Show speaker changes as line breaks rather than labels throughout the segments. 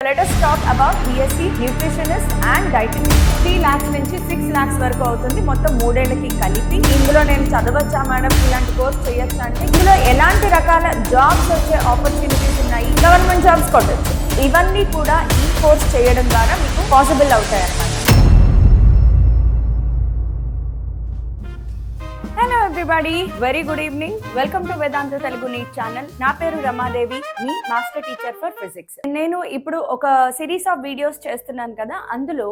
let us talk about BSc Nutritionist and Dietitian. 3 lakhs నుంచి 6 lakhs వరకు అవుతుంది మొత్తం 3 ఏళ్లకి కలిపి. ఇందులో నేను చదవచ్చా మేడం, ఇలాంటి కోర్స్ చేయొచ్చా అంటే ఇందులో ఎలాంటి రకాల జాబ్స్ వచ్చే ఆపర్చునిటీస్ ఉన్నాయి, గవర్నమెంట్ జాబ్స్ కొట్టచ్చు. ఇవన్నీ కూడా ఈ కోర్స్ చేయడం ద్వారా మీకు పాసిబుల్ అవుతాయి అన్నమాట. Hello everybody, very good evening. Welcome to Vedantu Telugu NEET channel. నా పేరు రమాదేవి, మీ మాస్టర్ టీచర్ ఫర్ ఫిజిక్స్. నేను ఇప్పుడు ఒక సిరీస్ ఆఫ్ వీడియోస్ చేస్తున్నాను కదా, అందులో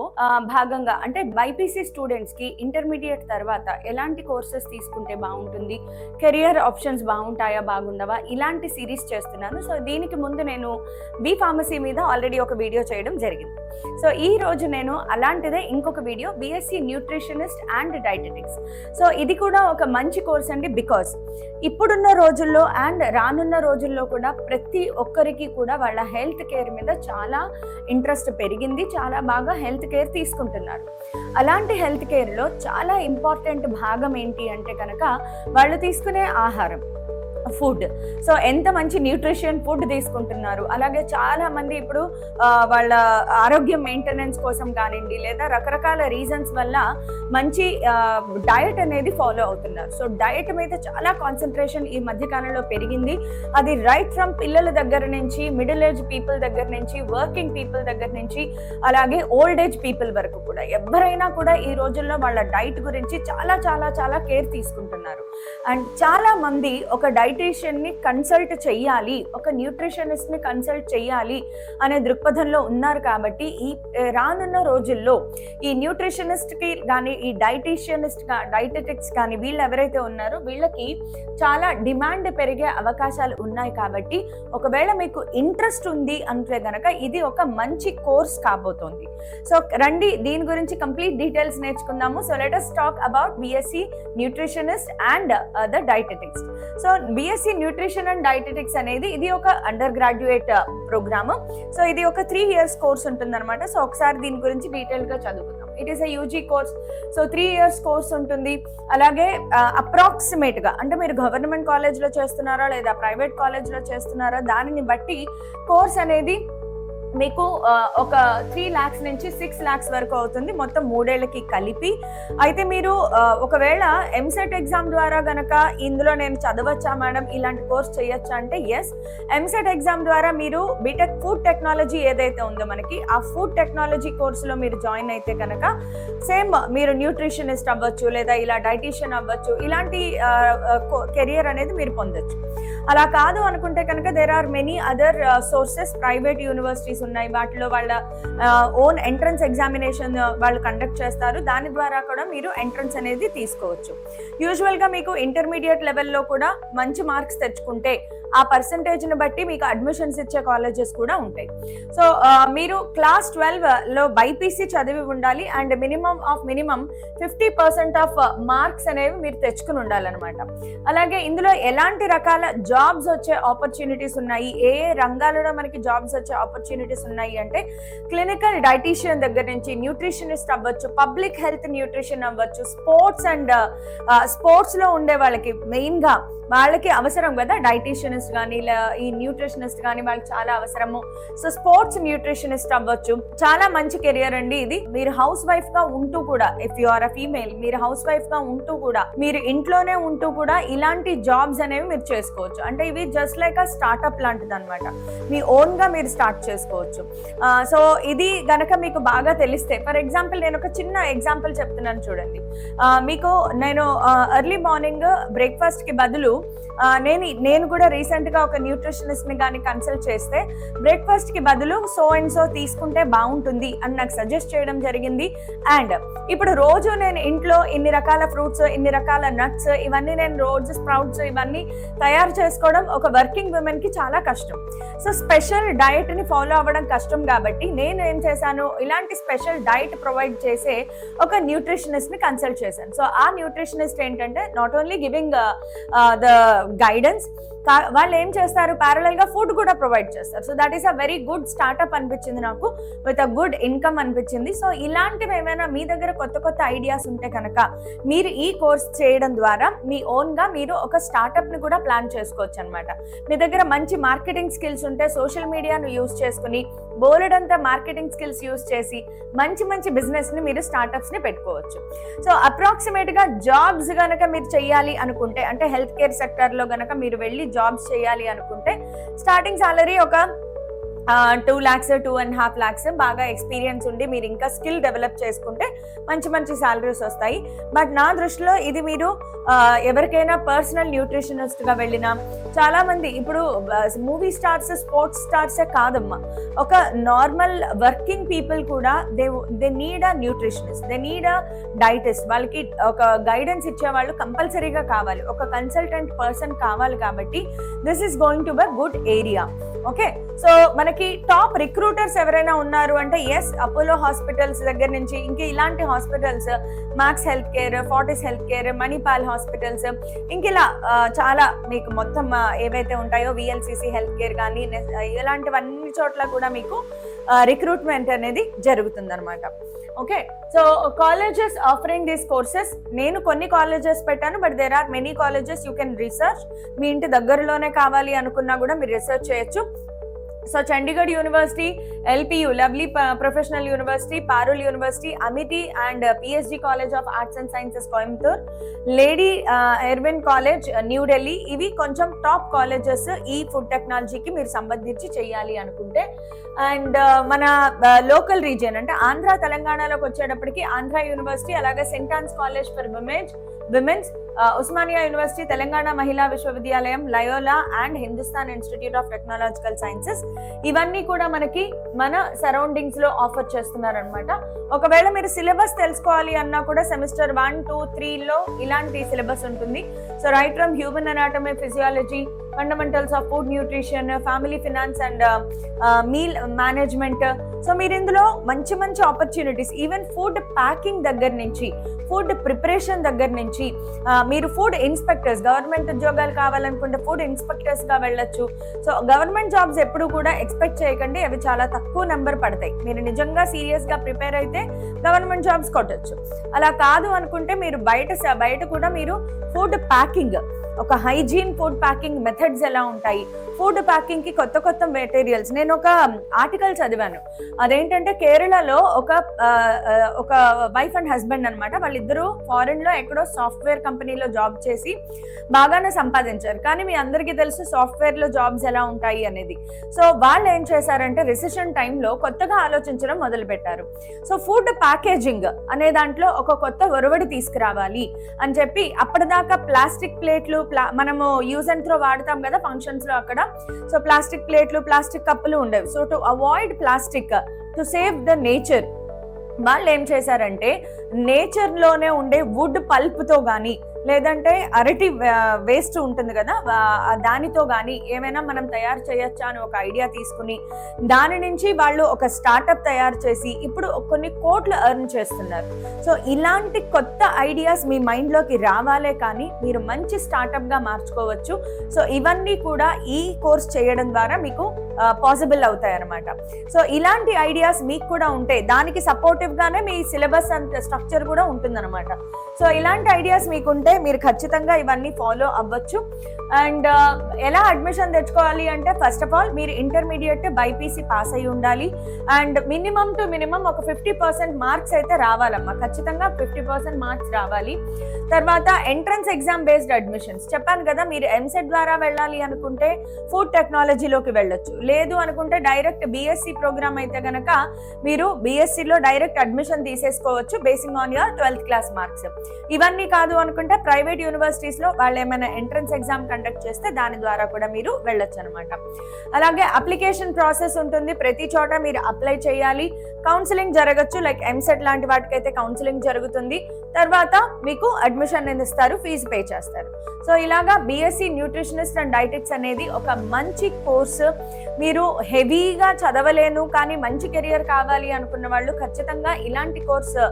భాగంగా అంటే బైపీసీ స్టూడెంట్స్ కి ఇంటర్మీడియట్ తర్వాత ఎలాంటి కోర్సెస్ తీసుకుంటే బాగుంటుంది, కెరియర్ ఆప్షన్స్ బాగుంటాయా బాగుండవా, ఇలాంటి సిరీస్ చేస్తున్నాను. సో దీనికి ముందు నేను బి ఫార్మసీ మీద ఆల్రెడీ ఒక వీడియో చేయడం జరిగింది. సో ఈ రోజు నేను అలాంటిదే ఇంకొక video, BSc nutritionist and dietetics. So ఇది కూడా ఒక మంచి కోర్స్ అండి. బికాస్ ఇప్పుడున్న రోజుల్లో అండ్ రానున్న రోజుల్లో కూడా ప్రతి ఒక్కరికి కూడా వాళ్ళ హెల్త్ కేర్ మీద చాలా ఇంట్రెస్ట్ పెరిగింది, చాలా బాగా హెల్త్ కేర్ తీసుకుంటున్నారు. అలాంటి హెల్త్ కేర్లో చాలా ఇంపార్టెంట్ భాగం ఏంటి అంటే కనుక వాళ్ళు తీసుకునే ఆహారం, ఫుడ్. సో ఎంత మంచి న్యూట్రిషన్ ఫుడ్ తీసుకుంటున్నారు. అలాగే చాలా మంది ఇప్పుడు వాళ్ళ ఆరోగ్యం మెయింటెనెన్స్ కోసం కానివ్వండి, లేదా రకరకాల రీజన్స్ వల్ల మంచి డయట్ అనేది ఫాలో అవుతున్నారు. సో డయట్ మీద చాలా కాన్సన్ట్రేషన్ ఈ మధ్యకాలంలో పెరిగింది. అది రైట్ ఫ్రమ్ పిల్లల దగ్గర నుంచి, మిడిల్ ఏజ్ పీపుల్ దగ్గర నుంచి, వర్కింగ్ పీపుల్ దగ్గర నుంచి, అలాగే ఓల్డ్ ఏజ్ పీపుల్ వరకు కూడా ఎవరైనా కూడా ఈ రోజుల్లో వాళ్ళ డైట్ గురించి చాలా చాలా చాలా కేర్ తీసుకుంటున్నారు. అండ్ చాలా మంది ఒక డైటీషియన్ ని కన్సల్ట్ చెయ్యాలి, ఒక న్యూట్రిషనిస్ట్ ని కన్సల్ట్ చెయ్యాలి అనే దృక్పథంలో ఉన్నారు. కాబట్టి ఈ రానున్న రోజుల్లో ఈ న్యూట్రిషనిస్ట్ కి కానీ, ఈ డైటెటిక్స్ కానీ వీళ్ళు ఎవరైతే ఉన్నారో వీళ్ళకి చాలా డిమాండ్ పెరిగే అవకాశాలు ఉన్నాయి. కాబట్టి ఒకవేళ మీకు ఇంట్రెస్ట్ ఉంది అంటే గనక ఇది ఒక మంచి కోర్స్ కాబోతోంది. సో రండి దీని గురించి కంప్లీట్ డీటెయిల్స్ నేర్చుకుందాము. So let us talk about BSc nutritionist and the dietetics. So BSc nutrition and dietetics అనేది ఇది ఒక అండర్ గ్రాడ్యుయేట్ ప్రోగ్రామ్. సో ఇది ఒక 3 years కోర్స్ ఉంటుందన్నమాట. సో ఒకసారి దీని గురించి డీటెయిల్ గా చదువుకుందాం. It is a UG course. So 3 years course ఉంటుంది. అలాగే అప్రాక్సిమేట్ గా అంటే మీరు గవర్నమెంట్ కాలేజ్ లో చేస్తున్నారా లేదా ప్రైవేట్ కాలేజ్ లో చేస్తున్నారా దానిని బట్టి కోర్స్ అనేది మీకు ఒక 3 lakhs నుంచి 6 lakhs వరకు అవుతుంది మొత్తం 3 ఏళ్లకి కలిపి. అయితే మీరు ఒకవేళ ఎంసెట్ ఎగ్జామ్ ద్వారా గనక ఇందులో నేను చదవచ్చా మేడం, ఇలాంటి కోర్స్ చేయొచ్చా అంటే ఎస్. ఎంసెట్ ఎగ్జామ్ ద్వారా మీరు బీటెక్ ఫుడ్ టెక్నాలజీ ఏదైతే ఉందో మనకి, ఆ ఫుడ్ టెక్నాలజీ కోర్సులో మీరు జాయిన్ అయితే కనుక సేమ్ మీరు న్యూట్రిషనిస్ట్ అవ్వచ్చు, లేదా ఇలా డైటీషియన్ అవ్వచ్చు, ఇలాంటి కెరియర్ అనేది మీరు పొందొచ్చు. అలా కాదు అనుకుంటే కనుక there are many other sources, private universities ఉన్నాయి, వాటిలో వాళ్ళ ఓన్ ఎంట్రన్స్ ఎగ్జామినేషన్ వాళ్ళు కండక్ట్ చేస్తారు. దాని ద్వారా కూడా మీరు ఎంట్రన్స్ అనేది తీసుకోవచ్చు. యూజువల్ గా మీకు ఇంటర్మీడియట్ లెవెల్లో కూడా మంచి మార్క్స్ తెచ్చుకుంటే ఆ పర్సంటేజ్ ని బట్టి మీకు అడ్మిషన్స్ ఇచ్చే కాలేజెస్ కూడా ఉంటాయి. సో మీరు క్లాస్ 12 లో బైపీసీ చదివి ఉండాలి అండ్ మినిమం 50% ఆఫ్ మార్క్స్ అనేవి మీరు తెచ్చుకుని ఉండాలన్నమాట. అలాగే ఇందులో ఎలాంటి రకాల జాబ్స్ వచ్చే ఆపర్చునిటీస్ ఉన్నాయి, ఏ రంగాలలో మనకి జాబ్స్ వచ్చే ఆపర్చునిటీస్ ఉన్నాయి అంటే క్లినికల్ డైటీషియన్ దగ్గర నుంచి న్యూట్రిషనిస్ట్ అవ్వచ్చు, పబ్లిక్ హెల్త్ న్యూట్రిషన్ అవ్వచ్చు, స్పోర్ట్స్ అండ్ స్పోర్ట్స్ లో ఉండే వాళ్ళకి మెయిన్ గా వాళ్ళకి అవసరం కదా డైటీషియనిస్ట్ కానీ ఈ న్యూట్రిషనిస్ట్ కానీ, వాళ్ళకి చాలా అవసరము. సో స్పోర్ట్స్ న్యూట్రిషనిస్ట్ అవ్వచ్చు. చాలా మంచి కెరియర్ అండి ఇది. మీరు హౌస్ వైఫ్ గా ఉంటూ కూడా, if you are a female, మీరు హౌస్ వైఫ్ గా ఉంటూ కూడా, మీరు ఇంట్లోనే ఉంటూ కూడా ఇలాంటి జాబ్స్ అనేవి మీరు చేసుకోవచ్చు. అంటే ఇవి జస్ట్ లైక్ అ స్టార్ట్అప్ లాంటిది అనమాట. మీ ఓన్ గా మీరు స్టార్ట్ చేసుకోవచ్చు. సో ఇది గనక మీకు బాగా తెలిస్తే, ఫర్ ఎగ్జాంపుల్ నేను ఒక చిన్న ఎగ్జాంపుల్ చెప్తున్నాను చూడండి. మీకు నేను ఎర్లీ మార్నింగ్ బ్రేక్ఫాస్ట్ కి బదులు నేను కూడా రీసెంట్ గా ఒక న్యూట్రిషనిస్ట్ ని కానీ కన్సల్ట్ చేస్తే బ్రేక్ఫాస్ట్ కి బదులు సో అండ్ సో తీసుకుంటే బాగుంటుంది అని నాకు సజెస్ట్ చేయడం జరిగింది. అండ్ ఇప్పుడు రోజు నేను ఇంట్లో ఇన్ని రకాల ఫ్రూట్స్, ఇన్ని రకాల నట్స్, ఇవన్నీ నేను రోజు స్ప్రౌట్స్ ఇవన్నీ తయారు చేసుకోవడం ఒక వర్కింగ్ ఉమెన్ కి చాలా కష్టం. సో స్పెషల్ డైట్ ని ఫాలో అవ్వడం కష్టం కాబట్టి నేను ఏం చేశాను, ఇలాంటి స్పెషల్ డైట్ ప్రొవైడ్ చేసే ఒక న్యూట్రిషనిస్ట్ ని కన్సల్ట్ చేశాను. సో ఆ న్యూట్రిషనిస్ట్ ఏంటంటే not only giving the guidance, వాళ్ళు ఏం చేస్తారు, ప్యారలల్ గా ఫుడ్ కూడా ప్రొవైడ్ చేస్తారు. So that is a very good startup అనిపించింది నాకు, విత్ అ గుడ్ ఇన్కమ్ అనిపించింది. సో ఇలాంటివి ఏమైనా మీ దగ్గర కొత్త ఐడియాస్ ఉంటే కనుక మీరు ఈ కోర్స్ చేయడం ద్వారా మీ ఓన్ గా మీరు ఒక స్టార్ట్అప్ ని కూడా ప్లాన్ చేసుకోవచ్చు అనమాట. మీ దగ్గర మంచి మార్కెటింగ్ స్కిల్స్ ఉంటే సోషల్ మీడియాను యూజ్ చేసుకుని బోలెడంతా మార్కెటింగ్ స్కిల్స్ యూస్ చేసి మంచి మంచి బిజినెస్ని మీరు స్టార్టప్స్ని పెట్టుకోవచ్చు. సో అప్రాక్సిమేట్గా జాబ్స్ కనుక మీరు చెయ్యాలి అనుకుంటే, అంటే హెల్త్ కేర్ సెక్టర్లో కనుక మీరు వెళ్ళి జాబ్స్ చేయాలి అనుకుంటే స్టార్టింగ్ సాలరీ ఒక 2 lakhs 2.5 lakhs బాగా ఎక్స్పీరియన్స్ ఉండి మీరు ఇంకా స్కిల్ డెవలప్ చేసుకుంటే మంచి మంచి సాలరీస్ వస్తాయి. బట్ నా దృష్టిలో ఇది మీరు ఎవరికైనా పర్సనల్ న్యూట్రిషనిస్ట్గా వెళ్ళినా, చాలామంది ఇప్పుడు మూవీ స్టార్స్ స్పోర్ట్స్ స్టార్సే కాదమ్మా, ఒక నార్మల్ వర్కింగ్ పీపుల్ కూడా they need a nutritionist, they need a డైటిస్ట్. వాళ్ళకి ఒక గైడెన్స్ ఇచ్చేవాళ్ళు కంపల్సరీగా కావాలి, ఒక కన్సల్టెంట్ పర్సన్ కావాలి. కాబట్టి this is going to be good area. Okay, so మనకి టాప్ రిక్రూటర్స్ ఎవరైనా ఉన్నారు అంటే ఎస్, అపోలో హాస్పిటల్స్ దగ్గర నుంచి ఇంకా ఇలాంటి hospitals, Max Health Care, Fortis Health Care, Manipal hospitals, ఇంక ఇలా చాలా మీకు మొత్తం ఏవైతే ఉంటాయో విఎల్సిసి హెల్త్ కేర్ కానీ ఇలాంటివన్నీ చోట్ల కూడా మీకు రిక్రూట్మెంట్ అనేది జరుగుతుంది అనమాట. Okay, so colleges offering these courses, నేను కొన్ని కాలేజెస్ పెట్టాను, but there are many colleges you can research. మీ ఇంటి దగ్గరలోనే కావాలి అనుకున్నా కూడా మీరు రీసెర్చ్ చేయొచ్చు. So Chandigarh University, LPU Lovely Professional University, Parul University, Amity and PSG College of Arts and Sciences Coimbatore, Lady Irwin College New Delhi, ఇవి కొంచెం టాప్ కాలేజెస్ ఈ ఫుడ్ టెక్నాలజీకి మీరు సంబంధించి చేయాలి అనుకుంటే. అండ్ మన లోకల్ రీజియన్ అంటే ఆంధ్ర తెలంగాణలోకి వచ్చేటప్పటికి ఆంధ్ర యూనివర్సిటీ, అలాగే saint Ann's college for women's, Osmania university, Telangana మహిళా విశ్వవిద్యాలయం, Loyola and Hindustan institute of technological sciences, ఇవన్నీ కూడా మనకి మన సరౌండింగ్స్ లో ఆఫర్ చేస్తున్నారు అనమాట. ఒకవేళ మీరు సిలబస్ తెలుసుకోవాలి అన్నా కూడా సెమిస్టర్ 1, 2, 3లో ఇలాంటి సిలబస్ ఉంటుంది. So right from human anatomy, physiology, fundamentals of food nutrition, family finance and meal management. So మీరు ఇందులో మంచి మంచి ఆపర్చునిటీస్, ఈవెన్ ఫుడ్ ప్యాకింగ్ దగ్గర నుంచి, ఫుడ్ ప్రిపరేషన్ దగ్గర నుంచి, మీరు ఫుడ్ ఇన్స్పెక్టర్స్, గవర్నమెంట్ ఉద్యోగాలు కావాలనుకుంటే ఫుడ్ ఇన్స్పెక్టర్స్ గా వెళ్ళొచ్చు. సో గవర్నమెంట్ జాబ్స్ ఎప్పుడు కూడా ఎక్స్పెక్ట్ చేయకండి, అవి చాలా తక్కువ నెంబర్ పడతాయి. మీరు నిజంగా సీరియస్ గా ప్రిపేర్ అయితే గవర్నమెంట్ జాబ్స్ కొట్టచ్చు. అలా కాదు అనుకుంటే మీరు బయట కూడా మీరు ఫుడ్ ప్యాకింగ్, ఒక హైజీన్ ఫుడ్ ప్యాకింగ్ మెథడ్స్ ఎలా ఉంటాయి, ఫుడ్ ప్యాకింగ్ కి కొత్త కొత్త మెటీరియల్స్. నేను ఒక ఆర్టికల్ చదివాను, అదేంటంటే కేరళలో ఒక వైఫ్ అండ్ హస్బెండ్ అనమాట, వాళ్ళిద్దరూ ఫారెన్ లో ఎక్కడో సాఫ్ట్వేర్ కంపెనీలో జాబ్ చేసి బాగానే సంపాదించారు. కానీ మీ అందరికీ తెలుసు సాఫ్ట్వేర్ లో జాబ్స్ ఎలా ఉంటాయి అనేది. సో వాళ్ళు ఏం చేశారంటే రిసెషన్ టైంలో కొత్తగా ఆలోచించడం మొదలు పెట్టారు. సో ఫుడ్ ప్యాకేజింగ్ అనే దాంట్లో ఒక కొత్త ఒరవడి తీసుకురావాలి అని చెప్పి, అప్పటిదాకా ప్లాస్టిక్ ప్లేట్లు మనము యూజ్ అండ్ త్రో వాడతాం కదా ఫంక్షన్స్ లో అక్కడ. సో ప్లాస్టిక్ ప్లేట్లు, ప్లాస్టిక్ కప్పులు ఉండేవి. So to avoid plastic, to save the nature, వాళ్ళు ఏం చేశారంటే నేచర్ లోనే ఉండే వుడ్ పల్ప్ తో గానీ, లేదంటే అరటి వేస్ట్ ఉంటుంది కదా దానితో గానీ ఏమైనా మనం తయారు చేయొచ్చా అని ఒక ఐడియా తీసుకుని దాని నుంచి వాళ్ళు ఒక స్టార్టప్ తయారు చేసి ఇప్పుడు కొన్ని కోట్లు ఎర్న్ చేస్తున్నారు. సో ఇలాంటి కొత్త ఐడియాస్ మీ మైండ్లోకి రావాలే కానీ మీరు మంచి స్టార్టప్ గా మార్చుకోవచ్చు. సో ఇవన్నీ కూడా ఈ కోర్స్ చేయడం ద్వారా మీకు పాసిబుల్ అవుతాయి అన్నమాట. సో ఇలాంటి ఐడియాస్ మీకు కూడా ఉంటే దానికి సపోర్టివ్ గానే మీ సిలబస్ అండ్ స్ట్రక్చర్ కూడా ఉంటుందన్నమాట. సో ఇలాంటి ఐడియాస్ మీకుంటే మీరు ఖచ్చితంగా ఇవన్నీ ఫాలో అవ్వచ్చు. అండ్ ఎలా అడ్మిషన్ తెచ్చుకోవాలి అంటే ఫస్ట్ ఆఫ్ ఆల్ మీరు ఇంటర్మీడియట్ బైపీసీ పాస్ అయి ఉండాలి. అండ్ మినిమం టు మినిమం ఒక 50% మార్క్స్ అయితే రావాలమ్మా, ఖచ్చితంగా 50% మార్క్స్ రావాలి. తర్వాత ఎంట్రన్స్ ఎగ్జామ్ బేస్డ్ అడ్మిషన్స్ చెప్పాను కదా, మీరు ఎంసెట్ ద్వారా వెళ్ళాలి అనుకుంటే ఫుడ్ టెక్నాలజీలోకి వెళ్ళొచ్చు, లేదు అనుకుంటే డైరెక్ట్ బీఎస్సీ ప్రోగ్రామ్ అయితే గనక మీరు బీఎస్సీలో డైరెక్ట్ అడ్మిషన్ తీసేసుకోవచ్చు basing on your 12th class marks. ఇవన్నీ కాదు అనుకుంటే ప్రైవేట్ యూనివర్సిటీస్ లో వాళ్ళు ఏమైనా ఎంట్రన్స్ ఎగ్జామ్ కండక్ట్ చేస్తే దాని ద్వారా కూడా మీరు వెళ్ళొచ్చు అనమాట. అలాగే అప్లికేషన్ ప్రాసెస్ ఉంటుంది, ప్రతి చోట మీరు అప్లై చేయాలి. కౌన్సిలింగ్ జరగచ్చు, లైక్ ఎంసెట్ లాంటి వాటికైతే కౌన్సిలింగ్ జరుగుతుంది. తర్వాత మీకు అడ్మిషన్ ఇస్తారు, ఫీజు పే చేస్తారు. సో ఇలాగా బీఎస్సీ న్యూట్రిషనిస్ట్ అండ్ డైటిక్స్ అనేది ఒక మంచి కోర్సు. మీరు హెవీగా చదవలేను కానీ మంచి కెరియర్ కావాలి అనుకున్న వాళ్ళు ఖచ్చితంగా ఇలాంటి కోర్సు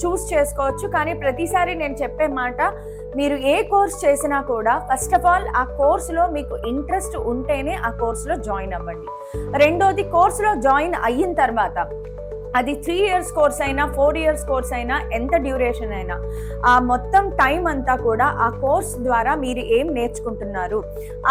చూస్ చేసుకోవచ్చు. కానీ ప్రతిసారి నేను చెప్పే మాట, మీరు ఏ కోర్స్ చేసినా కూడా ఫస్ట్ ఆఫ్ ఆల్ ఆ కోర్సులో మీకు ఇంట్రెస్ట్ ఉంటేనే ఆ కోర్సులో జాయిన్ అవ్వండి. రెండోది, కోర్సులో జాయిన్ అయిన తర్వాత అది 3 years కోర్స్ అయినా 4 years కోర్స్ అయినా ఎంత డ్యూరేషన్ అయినా ఆ మొత్తం టైం అంతా కూడా ఆ కోర్స్ ద్వారా మీరు ఏం నేర్చుకుంటున్నారు,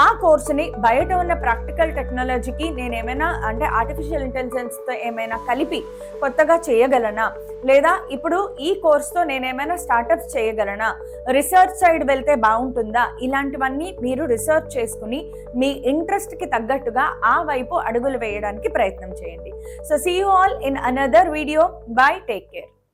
ఆ కోర్సుని బయట ఉన్న ప్రాక్టికల్ టెక్నాలజీకి నేను ఏమైనా అంటే ఆర్టిఫిషియల్ ఇంటెలిజెన్స్తో ఏమైనా కలిపి కొత్తగా చేయగలనా, లేదా ఇప్పుడు ఈ కోర్స్తో నేను ఏమైనా స్టార్టప్స్ చేయగలనా, రీసెర్చ్ సైడ్ వెళ్తే బాగుంటుందా, ఇలాంటివన్నీ మీరు రీసెర్చ్ చేసుకుని మీ ఇంట్రెస్ట్కి తగ్గట్టుగా ఆ వైపు అడుగులు వేయడానికి ప్రయత్నం చేయండి. So see you all in another video. Bye, take care.